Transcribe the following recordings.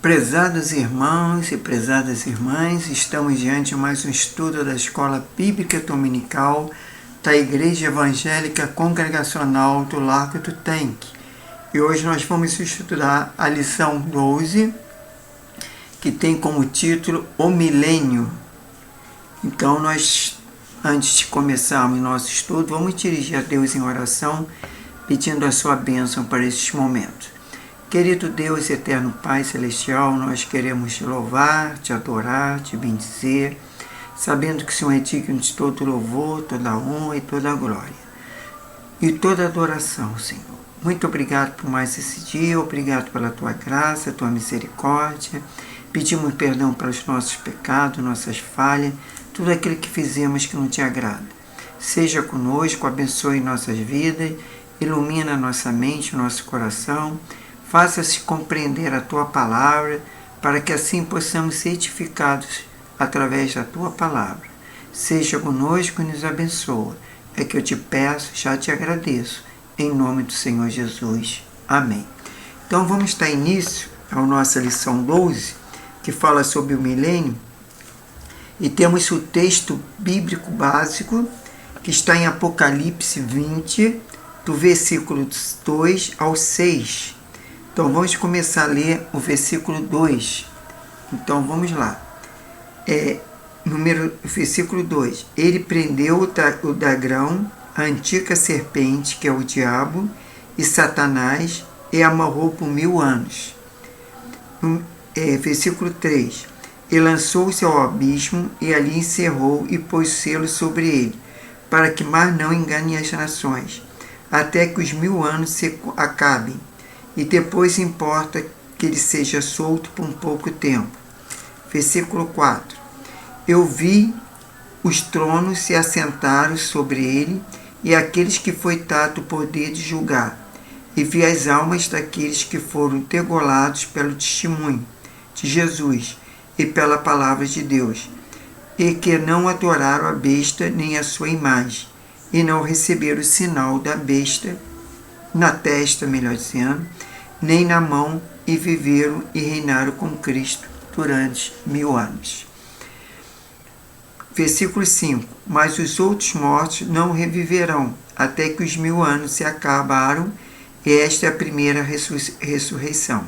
Prezados irmãos e prezadas irmãs, estamos diante de mais um estudo da Escola Bíblica Dominical da Igreja Evangélica Congregacional do Largo do Tanque. E hoje nós vamos estudar a lição 12, que tem como título O Milênio. Então nós, antes de começarmos nosso estudo, vamos dirigir a Deus em oração, pedindo a sua bênção para este momento. Querido Deus, eterno Pai Celestial, nós queremos te louvar, te adorar, te bendizer, sabendo que o Senhor é digno de todo louvor, toda honra e toda glória. E toda adoração, Senhor. Muito obrigado por mais esse dia, obrigado pela tua graça, tua misericórdia. Pedimos perdão pelos nossos pecados, nossas falhas, tudo aquilo que fizemos que não te agrada. Seja conosco, abençoe nossas vidas, ilumina nossa mente, nosso coração. Faça-se compreender a Tua Palavra, para que assim possamos ser edificados através da Tua Palavra. Seja conosco e nos abençoa. É que eu te peço, já te agradeço. Em nome do Senhor Jesus. Amém. Então vamos dar início à nossa lição 12, que fala sobre o milênio. E temos o texto bíblico básico, que está em Apocalipse 20, do versículo 2 ao 6. Então, vamos começar a ler o versículo 2. Então, vamos lá. Versículo 2. Ele prendeu o dragão, a antiga serpente, que é o diabo, e Satanás, e amarrou por 1000 anos. Versículo 3. E lançou-se ao abismo, e ali encerrou e pôs selo sobre ele, para que mais não engane as nações, até que os 1000 anos se acabem. E depois importa que ele seja solto por um pouco tempo. Versículo 4. Eu vi os tronos se assentaram sobre ele, e aqueles que foi dado o poder de julgar. E vi as almas daqueles que foram degolados pelo testemunho de Jesus e pela palavra de Deus, e que não adoraram a besta nem a sua imagem, e não receberam o sinal da besta na testa, melhor dizendo, nem na mão, e viveram e reinaram com Cristo durante 1000 anos. Versículo 5. Mas os outros mortos não reviverão, até que os 1000 anos se acabaram, e esta é a primeira ressurreição.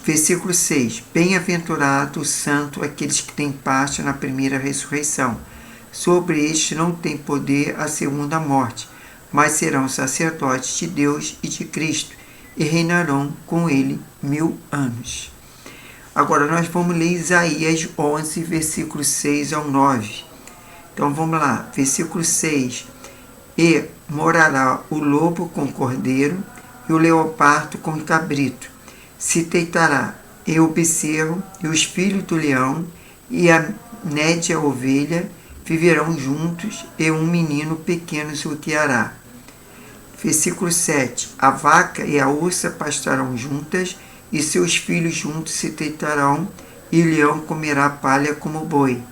Versículo 6. Bem-aventurado o santo aqueles que têm parte na primeira ressurreição. Sobre este não tem poder a segunda morte, mas serão sacerdotes de Deus e de Cristo, e reinarão com ele 1000 anos. Agora nós vamos ler Isaías 11, versículos 6 ao 9. Então vamos lá, versículo 6. E morará o lobo com o cordeiro, e o leopardo com o cabrito. Se deitará e o bezerro, e os filhos do leão, e a nédia ovelha, viverão juntos, e um menino pequeno se o guiará. Versículo 7. A vaca e a ursa pastarão juntas, e seus filhos juntos se deitarão, e o leão comerá palha como boi.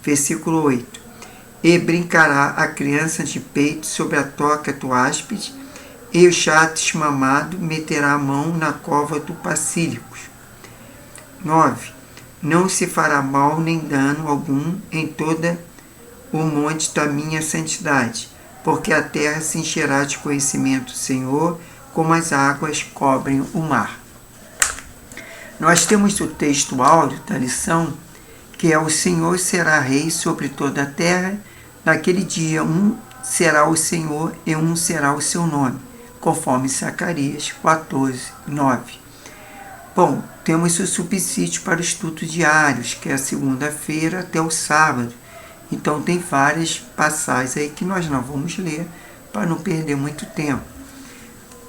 Versículo 8. E brincará a criança de peito sobre a toca do áspide, e o chato desmamado meterá a mão na cova do pacílicos. 9. Não se fará mal nem dano algum em toda o monte da minha santidade, porque a terra se encherá de conhecimento do Senhor, como as águas cobrem o mar. Nós temos o texto áureo da lição, que é: o Senhor será rei sobre toda a terra, naquele dia um será o Senhor e um será o seu nome, conforme Zacarias 14, 9. Bom, temos o subsídio para o estudo diários, que é a segunda-feira até o sábado. Então tem várias passagens aí que nós não vamos ler para não perder muito tempo.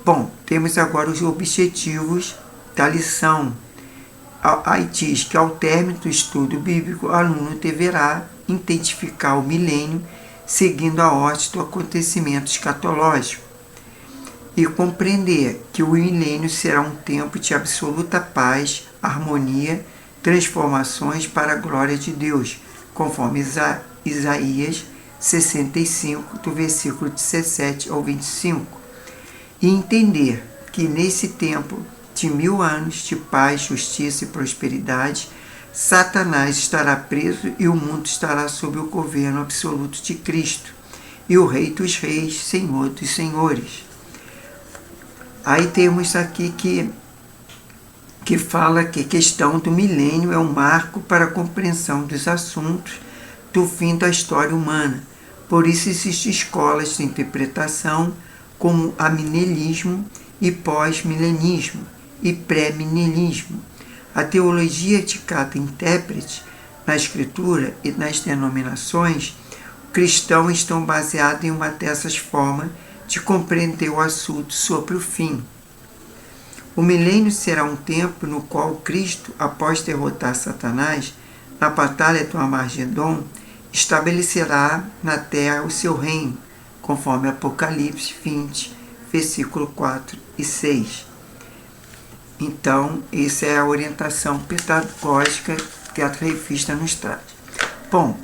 Bom, temos agora os objetivos da lição. Aí diz que ao término do estudo bíblico, o aluno deverá identificar o milênio seguindo a ordem do acontecimento escatológico e compreender que o milênio será um tempo de absoluta paz, harmonia, transformações para a glória de Deus, conforme Isaías 65, do versículo 17 ao 25, e entender que nesse tempo de 1000 anos de paz, justiça e prosperidade, Satanás estará preso e o mundo estará sob o governo absoluto de Cristo, e o Rei dos Reis, Senhor dos Senhores. Aí temos aqui que fala que a questão do milênio é um marco para a compreensão dos assuntos do fim da história humana. Por isso existem escolas de interpretação como amilenismo e pós-milenismo e pré-milenismo. A teologia de cada intérprete na escritura e nas denominações cristãos estão baseados em uma dessas formas de compreender o assunto sobre o fim. O milênio será um tempo no qual Cristo, após derrotar Satanás na batalha do Armagedon, estabelecerá na terra o seu reino, conforme Apocalipse 20, versículo 4 e 6. Então, essa é a orientação pedagógica que a revista nos traz. Bom,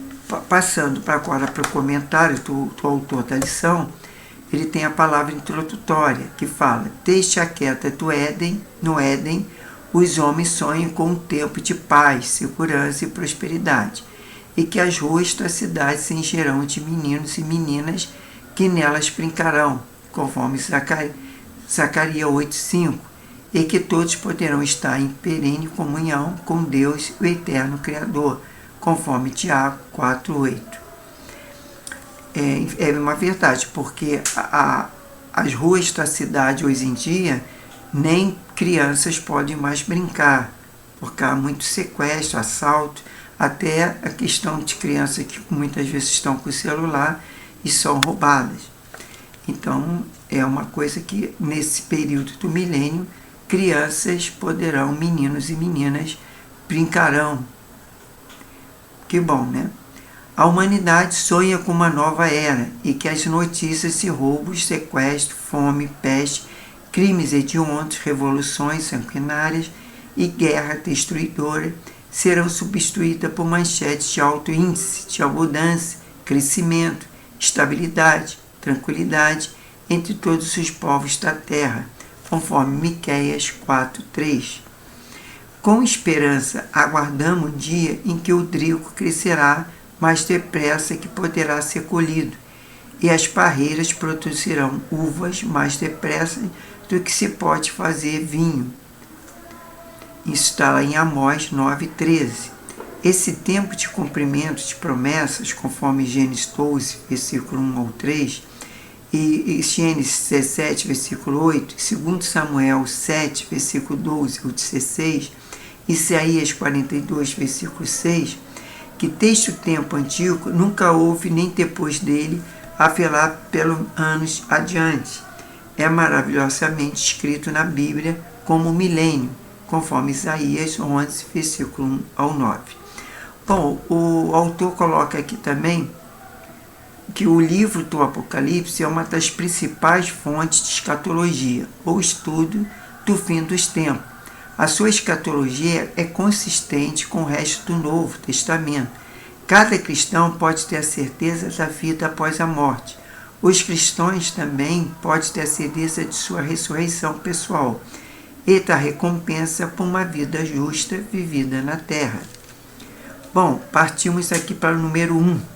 passando agora para o comentário do autor da lição, ele tem a palavra introdutória, que fala: desde a queda no Éden, os homens sonham com um tempo de paz, segurança e prosperidade, e que as ruas da cidade se encherão de meninos e meninas que nelas brincarão, conforme Zacarias 8,5, e que todos poderão estar em perene comunhão com Deus, o eterno Criador, conforme Tiago 4,8. É uma verdade, porque as ruas da cidade hoje em dia, nem crianças podem mais brincar, porque há muito sequestro, assalto, até a questão de crianças que muitas vezes estão com o celular e são roubadas. Então, é uma coisa que nesse período do milênio, crianças poderão, meninos e meninas, brincarão. Que bom, né? A humanidade sonha com uma nova era e que as notícias de roubos, sequestro, fome, peste, crimes hediondos, revoluções sanguinárias e guerra destruidora serão substituídas por manchetes de alto índice, de abundância, crescimento, estabilidade, tranquilidade entre todos os povos da terra, conforme Miqueias 4:3. Com esperança, aguardamos o dia em que o trigo crescerá mais depressa que poderá ser colhido, e as parreiras produzirão uvas mais depressa do que se pode fazer vinho. Isso está lá em Amós 9:13. Esse tempo de cumprimento de promessas, conforme Gênesis 12, versículo 1 ao 3, e Gênesis 17, versículo 8, 2 Samuel 7, versículo 12 ao 16, Isaías 42, versículo 6, que desde o tempo antigo nunca houve nem depois dele haverá pelos anos adiante. É maravilhosamente escrito na Bíblia como milênio, conforme Isaías 11, versículo 1 ao 9. Bom, o autor coloca aqui também que o livro do Apocalipse é uma das principais fontes de escatologia, ou estudo do fim dos tempos. A sua escatologia é consistente com o resto do Novo Testamento. Cada cristão pode ter a certeza da vida após a morte. Os cristãos também podem ter a certeza de sua ressurreição pessoal e da recompensa por uma vida justa vivida na terra. Bom, partimos aqui para o número 1.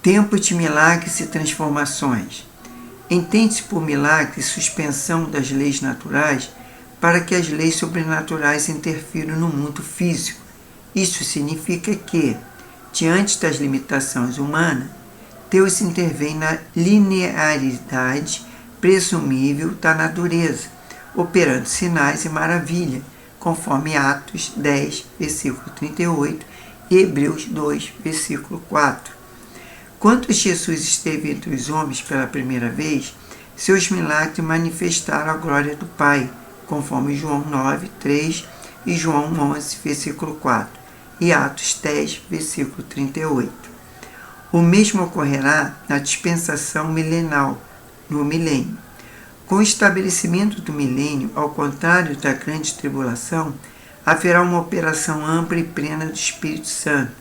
Tempo de milagres e transformações. Entende-se por milagre suspensão das leis naturais para que as leis sobrenaturais interfiram no mundo físico. Isso significa que, diante das limitações humanas, Deus intervém na linearidade presumível da natureza, operando sinais e maravilhas, conforme Atos 10, versículo 38 e Hebreus 2, versículo 4. Quando Jesus esteve entre os homens pela primeira vez, seus milagres manifestaram a glória do Pai, conforme João 9, 3 e João 11, versículo 4, e Atos 10, versículo 38. O mesmo ocorrerá na dispensação milenal, no milênio. Com o estabelecimento do milênio, ao contrário da grande tribulação, haverá uma operação ampla e plena do Espírito Santo.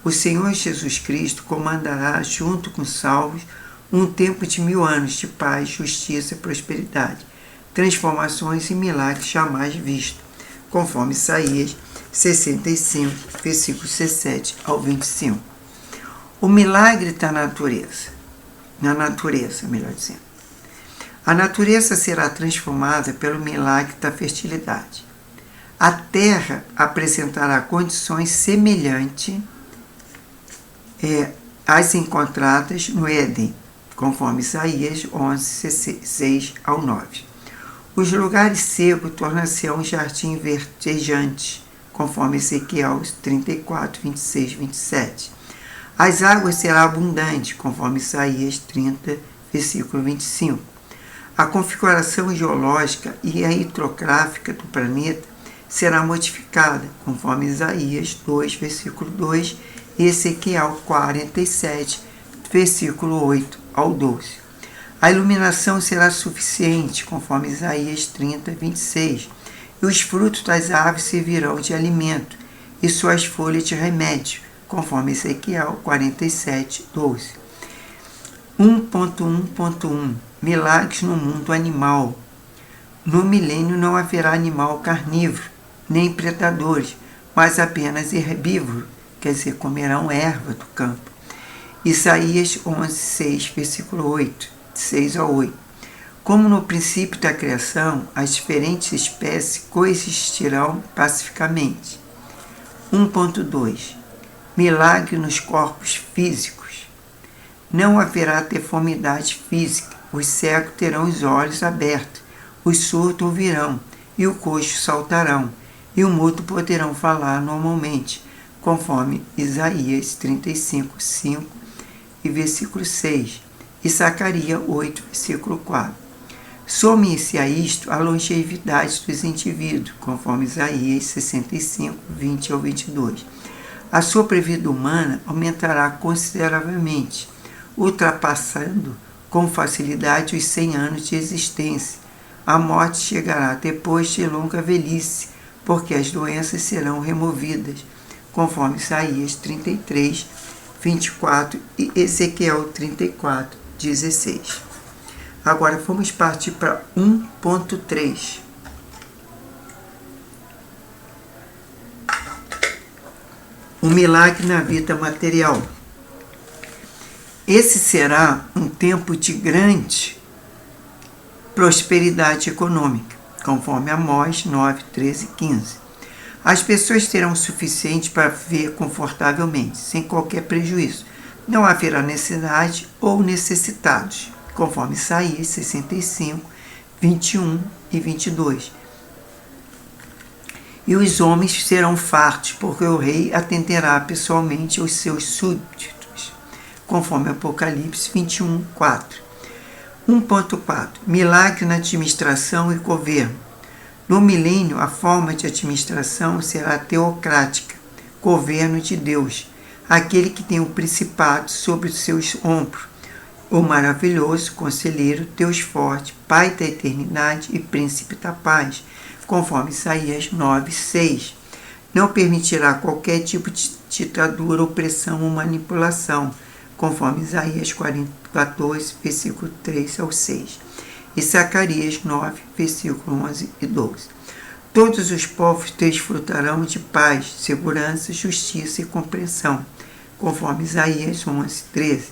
O Senhor Jesus Cristo comandará, junto com os salvos, um tempo de 1000 anos de paz, justiça e prosperidade. transformações e milagres jamais vistos, conforme Isaías 65, versículos 17 ao 25. O milagre da natureza, na natureza, melhor dizendo. A natureza será transformada pelo milagre da fertilidade. A terra apresentará condições semelhantes às encontradas no Éden, conforme Isaías 11, 6 ao 9. Os lugares secos tornam-se um jardim verdejante, conforme Ezequiel 34, 26, 27. As águas serão abundantes, conforme Isaías 30, versículo 25. A configuração geológica e a hidrográfica do planeta será modificada, conforme Isaías 2, versículo 2 e Ezequiel 47, versículo 8 ao 12. A iluminação será suficiente, conforme Isaías 30, 26, e os frutos das árvores servirão de alimento, e suas folhas de remédio, conforme Ezequiel 47, 12. 1.1.1 Milagres no mundo animal. No milênio não haverá animal carnívoro, nem predadores, mas apenas herbívoro, quer dizer, comerão erva do campo. Isaías 11, 6, versículo 8, 6 a 8. Como no princípio da criação, as diferentes espécies coexistirão pacificamente. 1.2 Milagre nos corpos físicos. Não haverá deformidade física, os cegos terão os olhos abertos, os surdos ouvirão, e o coxo saltarão, e o mudo poderão falar normalmente, conforme Isaías 35, 5 e versículo 6, e Zacarias 8, versículo 4. Some-se a isto a longevidade dos indivíduos, conforme Isaías 65, 20 ao 22. A sobrevida humana aumentará consideravelmente, ultrapassando com facilidade os 100 anos de existência. A morte chegará depois de longa velhice, porque as doenças serão removidas, conforme Isaías 33, 24 e Ezequiel 34, 16. Agora vamos partir para 1.3. Um milagre na vida material. Esse será um tempo de grande prosperidade econômica, conforme Amós 9, 13 e 15. As pessoas terão o suficiente para viver confortavelmente, sem qualquer prejuízo. Não haverá necessidade ou necessitados, conforme Isaías 65, 21 e 22. E os homens serão fartos, porque o rei atenderá pessoalmente aos seus súditos, conforme Apocalipse 21, 4. 1.4 Milagre na administração e governo. No milênio, a forma de administração será teocrática, governo de Deus, aquele que tem o principado sobre os seus ombros, o maravilhoso conselheiro, Deus forte, Pai da eternidade e príncipe da paz, conforme Isaías 9, 6. Não permitirá qualquer tipo de ditadura, opressão ou manipulação, conforme Isaías 14, versículo 3 ao 6. E Zacarias 9, versículo 11 e 12. Todos os povos desfrutarão de paz, segurança, justiça e compreensão, conforme Isaías 11, 13.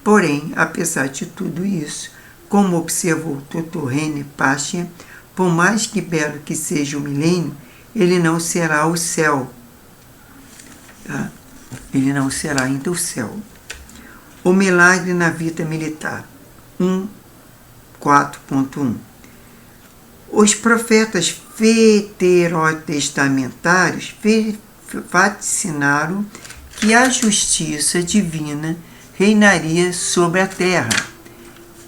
Porém, apesar de tudo isso, como observou o Dr. René Pache, por mais que belo que seja o milênio, ele não será o céu. Tá? Ele não será ainda o céu. O milagre na vida militar. 4.1 Os profetas veterotestamentários vaticinaram que a justiça divina reinaria sobre a terra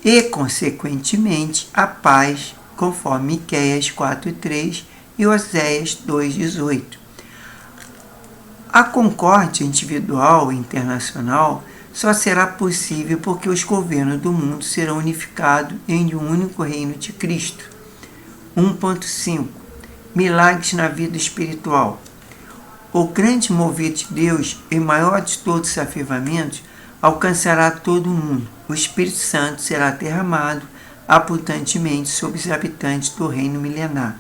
e, consequentemente, a paz, conforme Miqueias 4.3 e Oséias 2.18. A concórdia individual e internacional só será possível porque os governos do mundo serão unificados em um único reino de Cristo. 1.5 Milagres na vida espiritual. O grande mover de Deus e maior de todos os avivamentos alcançará todo o mundo. O Espírito Santo será derramado abundantemente sobre os habitantes do reino milenar,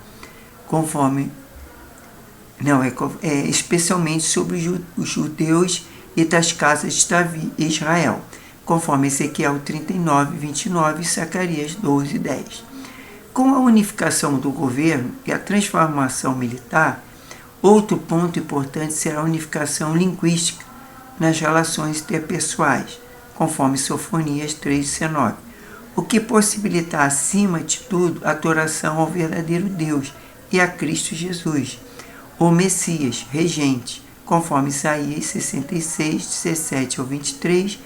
especialmente sobre os judeus e das casas de Davi e Israel, conforme Ezequiel 39, 29 e Zacarias 12, 10. Com a unificação do governo e a transformação militar, outro ponto importante será a unificação linguística nas relações interpessoais, conforme Sofonias 3,19, o que possibilita, acima de tudo, a adoração ao verdadeiro Deus e a Cristo Jesus, o Messias, regente, conforme Isaías 66, 17 ao 23,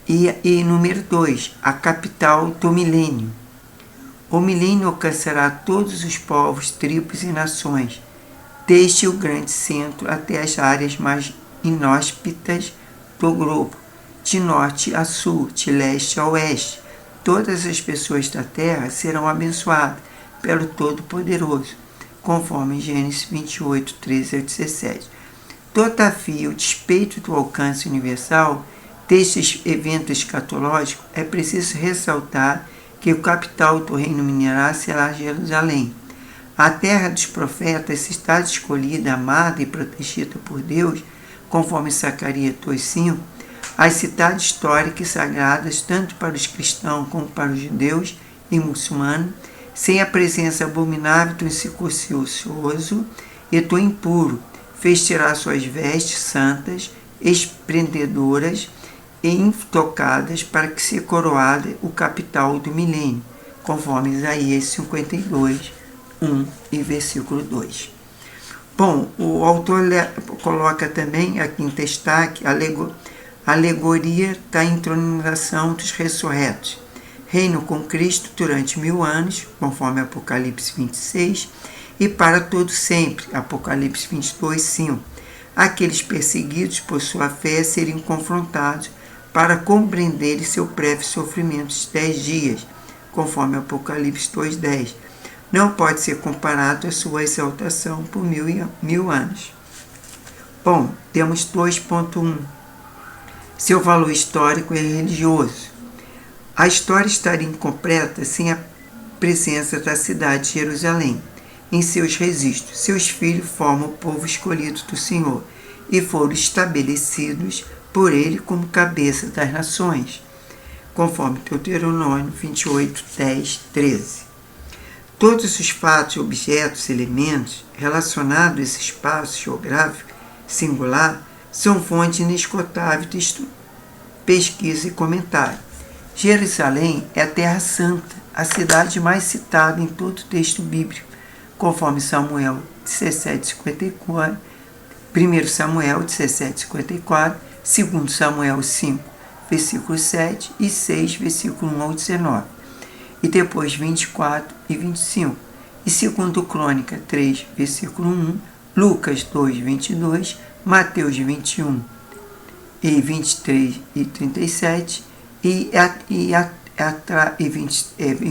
e número 2, a capital do milênio. O milênio alcançará todos os povos, tribos e nações, desde o grande centro até as áreas mais inóspitas do globo, de norte a sul, de leste a oeste. Todas as pessoas da terra serão abençoadas pelo Todo-Poderoso, conforme Gênesis 28, 13 a 17. Todavia, o despeito do alcance universal destes eventos escatológicos, é preciso ressaltar que o capital do reino milenar será Jerusalém. A terra dos profetas, cidade escolhida, amada e protegida por Deus, conforme Zacarias 2,5, as cidades históricas e sagradas, tanto para os cristãos como para os judeus e muçulmanos, sem a presença abominável do incircunciso e do impuro, vestirá suas vestes santas, esplendororas e intocadas, para que seja coroada o capital do milênio, conforme Isaías 52, 1 e versículo 2. Bom, o autor coloca também aqui em destaque a alegoria da entronização dos ressurretos. Reino com Cristo durante 1000 anos, conforme Apocalipse 26, e para todo sempre, Apocalipse 22, 5. Aqueles perseguidos por sua fé serem confrontados para compreenderem seu breve sofrimento de 10 dias, conforme Apocalipse 2:10. Não pode ser comparado à sua exaltação por mil anos. Bom, temos 2.1. Seu valor histórico e religioso. A história estaria incompleta sem a presença da cidade de Jerusalém em seus registros. Seus filhos formam o povo escolhido do Senhor e foram estabelecidos por ele como cabeça das nações, conforme Deuteronômio 28, 10, 13. Todos os fatos, objetos, elementos relacionados a esse espaço geográfico singular são fonte inesgotável de estudo, pesquisa e comentário. Jerusalém é a Terra Santa, a cidade mais citada em todo o texto bíblico, conforme Samuel 17:54, 1 Samuel 17:54, 2 Samuel 5, versículo 7 e 6, versículo 1 ao 19, e depois 24 e 25, e 2 Crônica 3, versículo 1, Lucas 2, 22, Mateus 21 e 23 e 37, e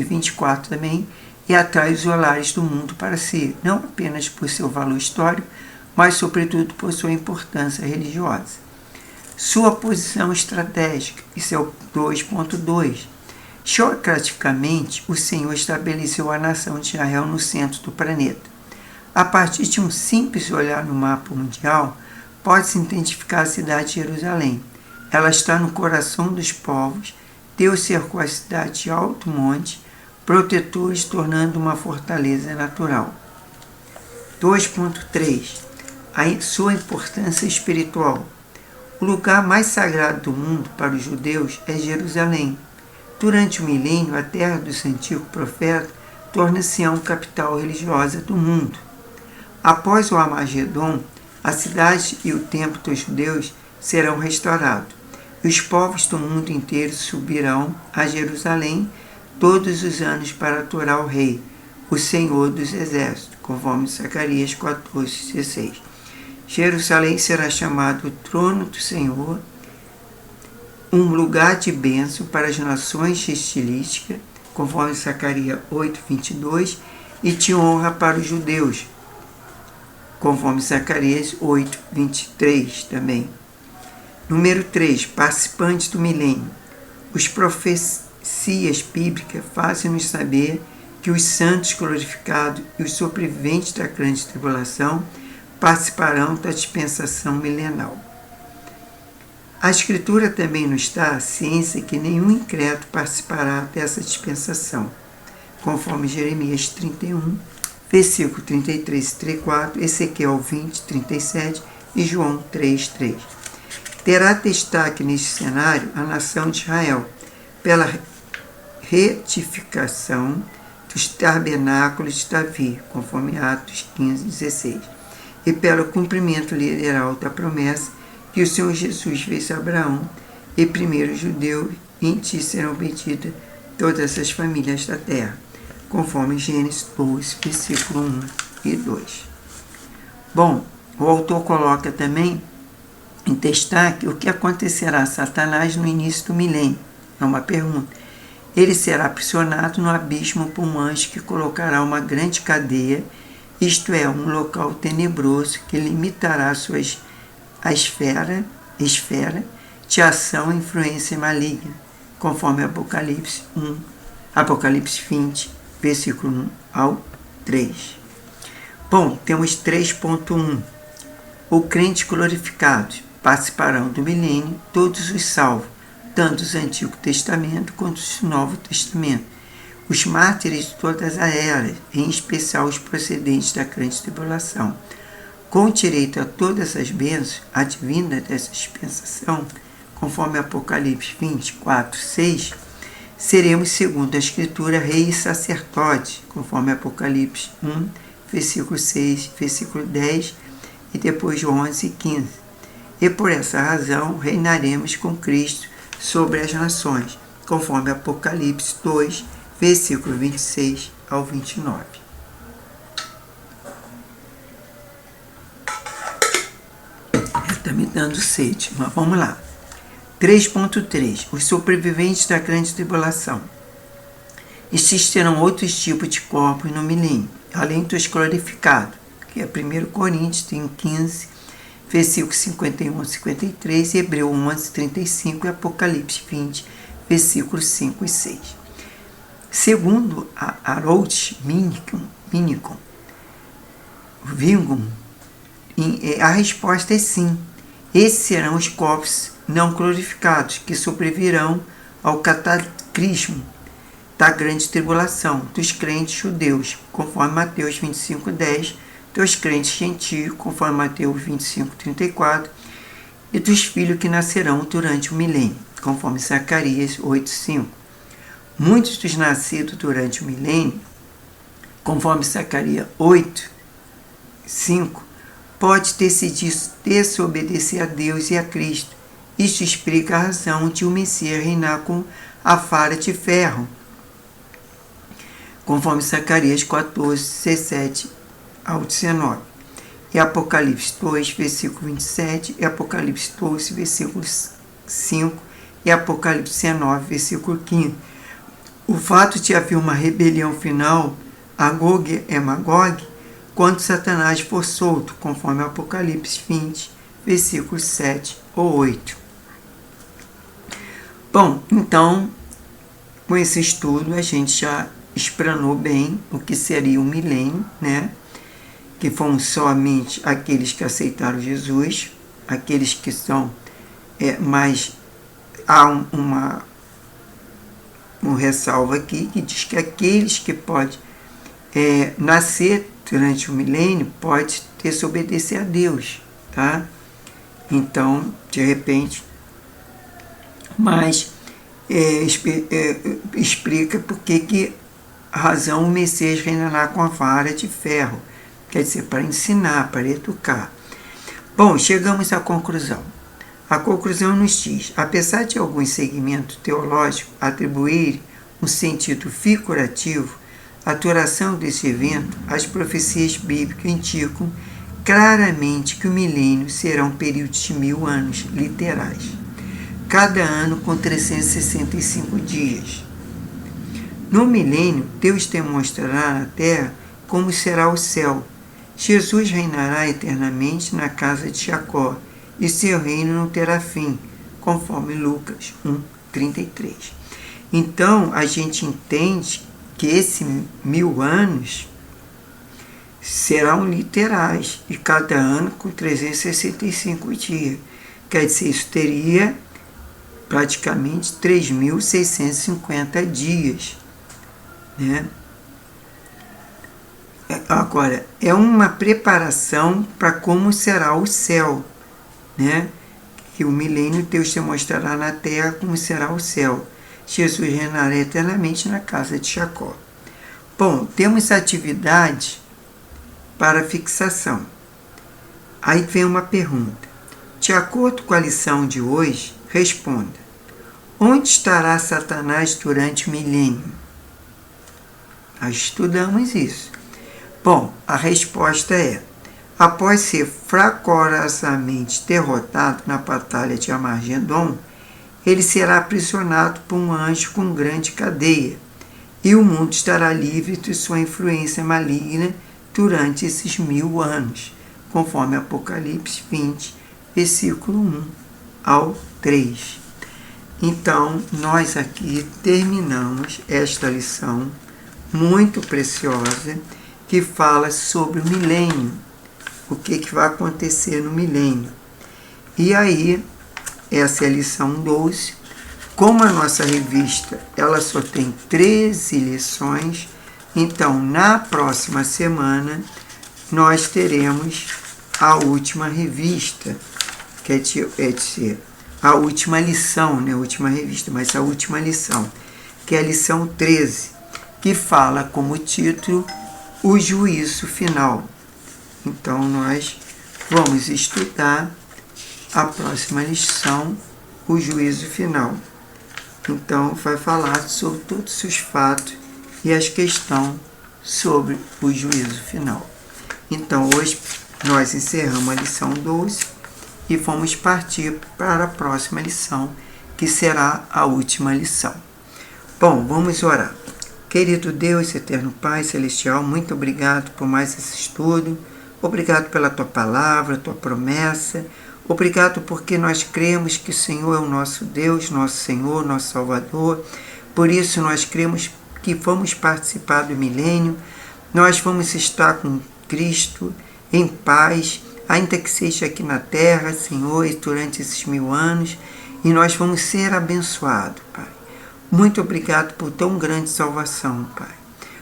24 também, e atrai os olares do mundo para si, não apenas por seu valor histórico, mas sobretudo por sua importância religiosa. Sua posição estratégica, isso é o 2.2. Geograficamente, o Senhor estabeleceu a nação de Israel no centro do planeta. A partir de um simples olhar no mapa mundial, pode-se identificar a cidade de Jerusalém. Ela está no coração dos povos. Deus cercou a cidade de alto monte, protetores, tornando uma fortaleza natural. 2.3. Sua importância espiritual. O lugar mais sagrado do mundo para os judeus é Jerusalém. Durante o milênio, a terra dos antigos profetas torna-se a capital religiosa do mundo. Após o Armagedon, a cidade e o templo dos judeus serão restaurados. E os povos do mundo inteiro subirão a Jerusalém todos os anos para adorar o Rei, o Senhor dos Exércitos, conforme Zacarias 14:16. Jerusalém será chamado o trono do Senhor, um lugar de bênção para as nações estilísticas, conforme Zacarias 8:22, e de honra para os judeus, conforme Zacarias 8:23 também. Número 3. Participantes do milênio. Os profecias bíblicas fazem-nos saber que os santos glorificados e os sobreviventes da grande tribulação participarão da dispensação milenal. A Escritura também nos dá a ciência que nenhum incrédulo participará dessa dispensação, conforme Jeremias 31, versículo 33 e 34, Ezequiel 20, 37 e João 3, 3. Terá destaque neste cenário a nação de Israel, pela retificação dos tabernáculos de Davi, conforme Atos 15, 16, e pelo cumprimento literal da promessa que o Senhor Jesus fez a Abraão, e primeiro judeu, em ti serão benditas todas as famílias da terra, conforme Gênesis 12, versículo 1 e 2. Bom, o autor coloca também em destaque o que acontecerá a Satanás no início do milênio. É uma pergunta. Ele será aprisionado no abismo por um anjo que colocará uma grande cadeia, isto é, um local tenebroso que limitará a esfera de ação e influência maligna, conforme Apocalipse 20, versículo 1 ao 3. Bom, temos 3.1. O crente glorificado participarão do milênio todos os salvos, tanto do Antigo Testamento quanto do Novo Testamento. Os mártires de todas as eras, em especial os procedentes da grande tribulação, com direito a todas as bênçãos advindas dessa dispensação, conforme Apocalipse 24, 6, seremos, segundo a Escritura, reis e sacerdotes, conforme Apocalipse 1, versículo 6, versículo 10 e depois 11 e 15. E por essa razão reinaremos com Cristo sobre as nações, conforme Apocalipse 2, versículo 26 ao 29. Está me dando sede, mas vamos lá. 3.3. Os sobreviventes da grande tribulação. Existirão outros tipos de corpos no milênio, além dos glorificados, que é 1 Coríntios 15, versículos 51 a 53, Hebreu 11, 35 e Apocalipse 20, versículos 5 e 6. Segundo a Harold Minicon, Vingum, a resposta é sim. Esses serão os corpos não glorificados que sobrevirão ao cataclismo da grande tribulação dos crentes judeus, conforme Mateus 25, 10, dos crentes gentios, conforme Mateus 25, 34, e dos filhos que nascerão durante o milênio, conforme Zacarias 8, 5. Muitos dos nascidos durante o milênio, conforme Zacarias 8, 5, pode decidir desobedecer a Deus e a Cristo. Isso explica a razão de o Messias reinar com a vara de ferro, conforme Zacarias 14, 17 ao 19. E Apocalipse 2, versículo 27, e Apocalipse 12, versículo 5, e Apocalipse 19, versículo 15. O fato de haver uma rebelião final, Agog e Magog, quando Satanás for solto, conforme Apocalipse 20, versículos 7 ou 8. Bom, então, com esse estudo, a gente já explanou bem o que seria o milênio, né? Que foram somente aqueles que aceitaram Jesus, aqueles que são, mas há uma ressalva aqui que diz que aqueles que podem nascer durante o milênio pode desobedecer a Deus, tá? Então, de repente, mas explica por que a razão o Messias reinará com a vara de ferro, quer dizer, para ensinar, para educar. Bom, chegamos à conclusão. A conclusão nos diz, apesar de alguns segmentos teológicos atribuírem um sentido figurativo à duração desse evento, as profecias bíblicas indicam claramente que o milênio será um período de 1000 anos literais, cada ano com 365 dias. No milênio, Deus demonstrará na terra como será o céu. Jesus reinará eternamente na casa de Jacó, e seu reino não terá fim, conforme Lucas 1, 33. Então, a gente entende que esses 1000 anos serão literais, e cada ano com 365 dias. Quer dizer, isso teria praticamente 3.650 dias. Né? Agora, é uma preparação para como será o céu. Né? Que o milênio Deus te mostrará na terra como será o céu. Jesus reinará eternamente na casa de Jacó. Bom, temos atividade para fixação. Aí vem uma pergunta. De acordo com a lição de hoje, responda. Onde estará Satanás durante o milênio? Nós estudamos isso. Bom, a resposta é: após ser fracorosamente derrotado na batalha de Armagedon, ele será aprisionado por um anjo com grande cadeia, e o mundo estará livre de sua influência maligna durante esses 1000 anos, conforme Apocalipse 20, versículo 1 ao 3. Então, nós aqui terminamos esta lição muito preciosa que fala sobre o milênio, o que vai acontecer no milênio. E aí, essa é a lição 12. Como a nossa revista ela só tem 13 lições, então na próxima semana nós teremos a última revista, que é dizer, a última lição, não é a última revista, mas a última lição, que é a lição 13, que fala como título o juízo final. Então nós vamos estudar a próxima lição, o juízo final. Então vai falar sobre todos os fatos e as questões sobre o juízo final. Então hoje nós encerramos a lição 12 e vamos partir para a próxima lição, que será a última lição. Bom, vamos orar. Querido Deus, eterno Pai celestial, muito obrigado por mais esse estudo. Obrigado pela tua palavra, tua promessa. Obrigado porque nós cremos que o Senhor é o nosso Deus, nosso Senhor, nosso Salvador. Por isso nós cremos que vamos participar do milênio. Nós vamos estar com Cristo em paz, ainda que seja aqui na terra, Senhor, durante esses 1000 anos. E nós vamos ser abençoados, Pai. Muito obrigado por tão grande salvação, Pai.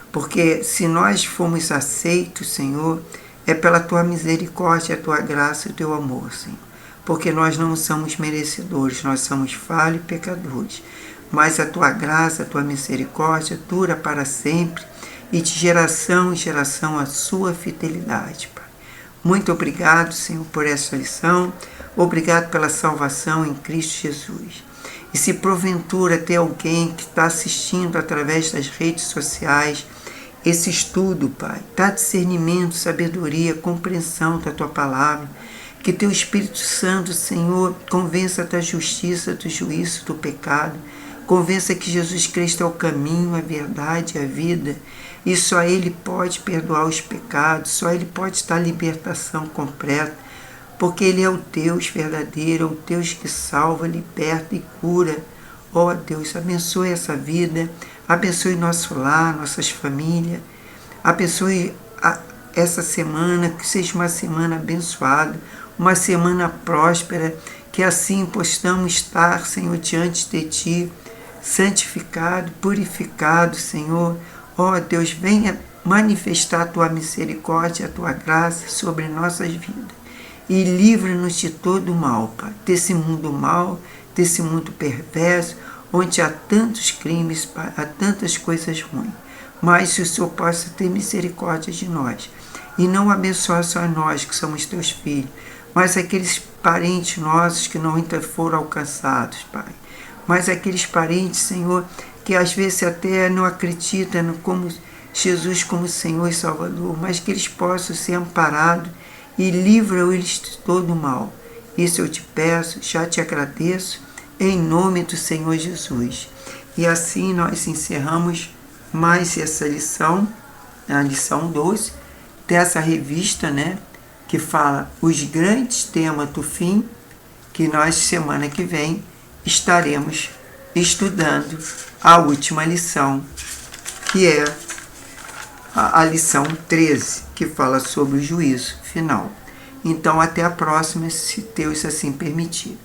Porque se nós formos aceitos, Senhor, é pela tua misericórdia, a tua graça e o teu amor, Senhor. Porque nós não somos merecedores, nós somos falhos e pecadores. Mas a tua graça, a tua misericórdia dura para sempre e de geração em geração a sua fidelidade, Pai. Muito obrigado, Senhor, por essa lição. Obrigado pela salvação em Cristo Jesus. E se porventura tem alguém que está assistindo através das redes sociais esse estudo, Pai, dá discernimento, sabedoria, compreensão da tua palavra, que teu Espírito Santo, Senhor, convença da justiça, do juízo, do pecado, convença que Jesus Cristo é o caminho, a verdade e a vida, e só Ele pode perdoar os pecados, só Ele pode dar libertação completa, porque Ele é o Deus verdadeiro, é o Deus que salva, liberta e cura. Ó Deus, abençoe essa vida, abençoe nosso lar, nossas famílias, abençoe essa semana, que seja uma semana abençoada, uma semana próspera, que assim possamos estar, Senhor, diante de Ti, santificado, purificado, Senhor. Ó Deus, venha manifestar a Tua misericórdia, a Tua graça sobre nossas vidas. E livra-nos de todo o mal, Pai, desse mundo mal, desse mundo perverso, onde há tantos crimes, Pai, há tantas coisas ruins. Mas se o Senhor possa ter misericórdia de nós, e não abençoar só nós, que somos teus filhos, mas aqueles parentes nossos que não ainda foram alcançados, Pai. Mas aqueles parentes, Senhor, que às vezes até não acreditam como Jesus como Senhor e Salvador, mas que eles possam ser amparados e livra-os de todo o mal. Isso eu te peço, já te agradeço, em nome do Senhor Jesus. E assim nós encerramos mais essa lição, a lição 12, dessa revista, né, que fala os grandes temas do fim, que nós, semana que vem, estaremos estudando a última lição, que é a lição 13, que fala sobre o juízo final. Então, até a próxima, se Deus assim permitir.